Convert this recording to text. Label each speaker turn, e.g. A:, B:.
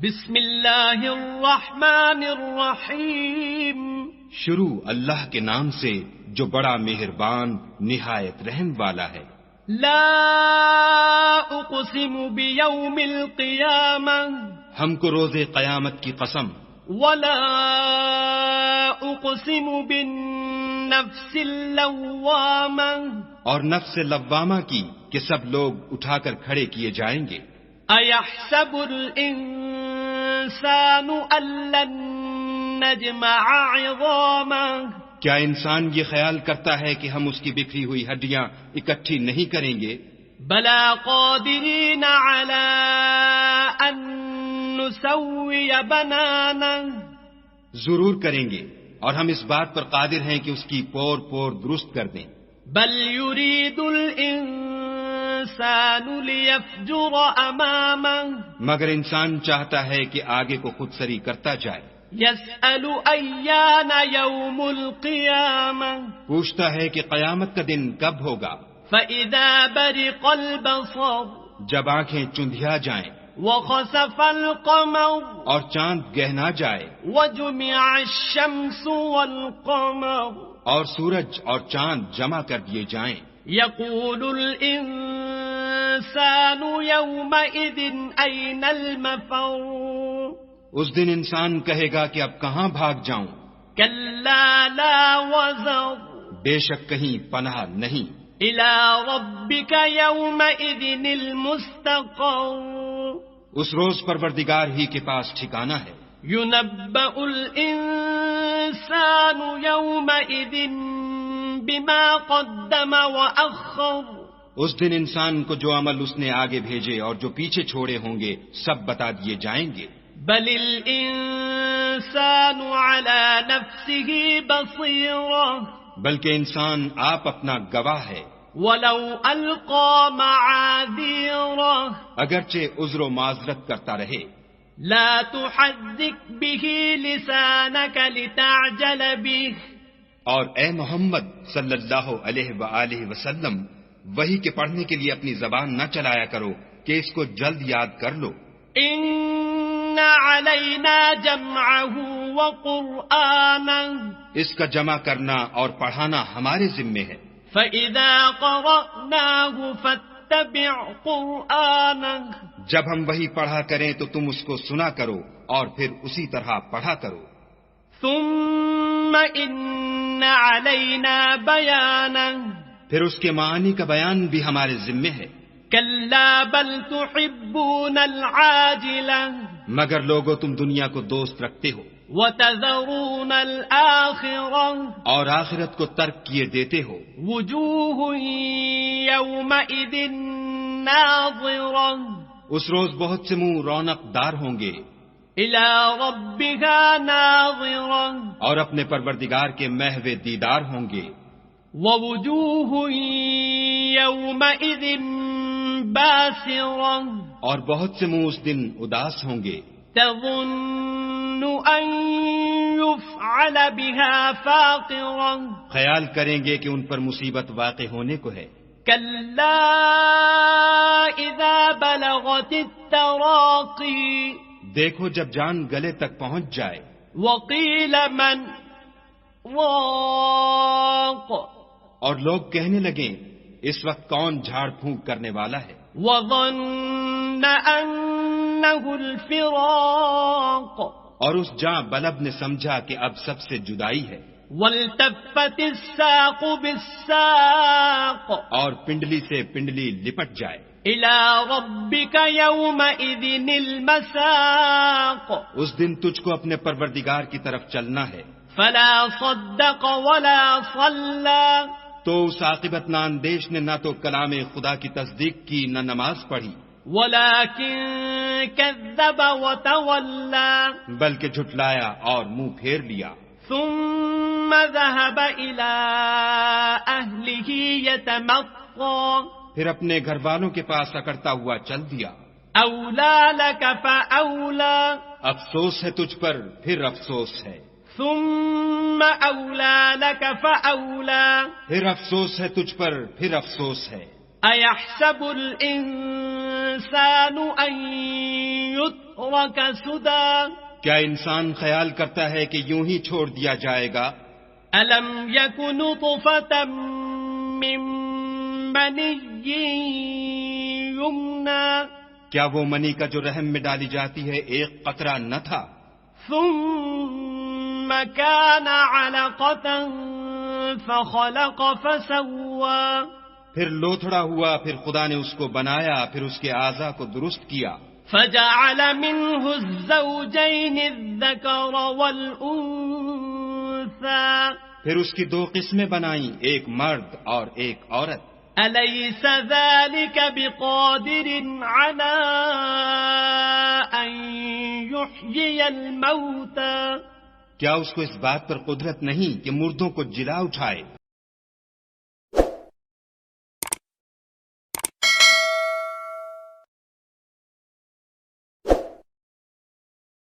A: بسم اللہ الرحمن الرحیم.
B: شروع اللہ کے نام سے جو بڑا مہربان نہایت رحم والا ہے.
A: لا اقسم بیوم القیامہ
B: ہم کو روز قیامت کی قسم.
A: ولا اقسم بالنفس اللوامہ
B: اور نفس لوامہ کی کہ سب لوگ اٹھا کر کھڑے کیے جائیں گے.
A: ایحسب الانسان ان لن نجمع عظامہ
B: کیا انسان یہ خیال کرتا ہے کہ ہم اس کی بکھری ہوئی ہڈیاں اکٹھی نہیں کریں گے؟
A: بلا قادرین علی ان نسوی بنانہ
B: ضرور کریں گے اور ہم اس بات پر قادر ہیں کہ اس کی پور پور درست کر دیں.
A: بل یرید الانسان لیفجر امامہ
B: مگر انسان چاہتا ہے کہ آگے کو خود سری کرتا جائے.
A: یسأل ایان یوم القیامہ
B: پوچھتا ہے کہ قیامت کا دن کب ہوگا.
A: فإذا برق البصر
B: جب آنکھیں چندھیا جائیں
A: وخسف القمر
B: اور چاند گہنا جائے
A: وجمع الشمس والقمر
B: اور سورج اور چاند جمع کر دیے جائیں.
A: یقول الانسان یومئذ این المفر
B: اس دن انسان کہے گا کہ اب کہاں بھاگ جاؤں.
A: کلا لا وزر
B: بے شک کہیں پناہ نہیں.
A: الی ربک یومئذ المستقر
B: اس روز پروردگار ہی کے پاس ٹھکانہ ہے.
A: ينبأ الإنسان يومئذ بما قدم وأخر
B: اس دن انسان کو جو عمل اس نے آگے بھیجے اور جو پیچھے چھوڑے ہوں گے سب بتا دیے جائیں گے.
A: بل الإنسان على نفسه بصيرة
B: بلکہ انسان آپ اپنا گواہ ہے.
A: ولو ألقى معاذيره
B: اگرچہ عذر و معذرت کرتا رہے.
A: لا تحرك به لسانك لتعجل به
B: اور اے محمد صلی اللہ علیہ وآلہ وسلم وحی کے پڑھنے کے لیے اپنی زبان نہ چلایا کرو کہ اس کو جلد یاد کر لو.
A: ان علینا جمعه وقرآنه
B: اس کا جمع کرنا اور پڑھانا ہمارے ذمے ہے.
A: فإذا قرأناه فاتبع قرآنه
B: جب ہم وہی پڑھا کریں تو تم اس کو سنا کرو اور پھر اسی طرح پڑھا کرو.
A: ثم ان علینا بیانه
B: پھر اس کے معانی کا بیان بھی ہمارے ذمے ہے.
A: کلا بل تحبون العاجلہ
B: مگر لوگو تم دنیا کو دوست رکھتے ہو
A: وتذرون الآخرہ
B: اور آخرت کو ترک کیے دیتے ہو.
A: وجوہ یومئذ ناظرہ
B: اس روز بہت سے منہ رونق دار ہوں گے.
A: الی ربها ناظرہ
B: اور اپنے پروردگار کے محو دیدار ہوں گے.
A: ووجوہ یومئذ باسرہ
B: اور بہت سے منہ اس دن اداس ہوں گے.
A: تظن ان یفعل بها فاقرہ
B: خیال کریں گے کہ ان پر مصیبت واقع ہونے کو ہے.
A: کلا اذا بلغت التراقی
B: دیکھو جب جان گلے تک پہنچ جائے.
A: وقیل من راق
B: اور لوگ کہنے لگیں اس وقت کون جھاڑ پھونک کرنے والا ہے.
A: وظن انه الفراق
B: اور اس جاں بلب نے سمجھا کہ اب سب سے جدائی ہے.
A: والتفت الساق بالساق
B: اور پنڈلی سے پنڈلی لپٹ جائے.
A: الى ربك يومئذ المساق
B: اس دن تجھ کو اپنے پروردگار کی طرف چلنا ہے.
A: فلا صدق ولا صلى
B: تو اس عاقبت ناندیش نے نہ تو کلام خدا کی تصدیق کی نہ نماز پڑھی
A: ولكن كذب وتولى
B: بلکہ جھٹلایا اور منہ پھیر لیا.
A: ثم ذهب إلى أهله يتمطى
B: پھر اپنے گھر والوں کے پاس اکڑتا ہوا چل دیا.
A: أولى لك فأولى
B: افسوس ہے تجھ پر پھر افسوس ہے.
A: ثم أولى لك فأولى
B: پھر افسوس ہے تجھ پر پھر افسوس ہے.
A: أيحسب الإنسان الإنسان أن يترك سدى
B: کیا انسان خیال کرتا ہے کہ یوں ہی چھوڑ دیا جائے گا؟
A: ألم يك نطفة من مني يمنى
B: کیا وہ منی کا جو رحم میں ڈالی جاتی ہے ایک قطرہ نہ تھا؟
A: ثم كان علقة فخلق فسوى
B: پھر لوتھڑا ہوا، پھر خدا نے اس کو بنایا، پھر اس کے اعضاء کو درست کیا،
A: فجعل منه الزوجين الذكر والأنثى
B: پھر اس کی دو قسمیں بنائیں، ایک مرد اور ایک عورت۔
A: أليس ذلك بقادر على أن يحيي الموتى
B: کیا اس کو اس بات پر قدرت نہیں کہ مردوں کو جلا اٹھائے؟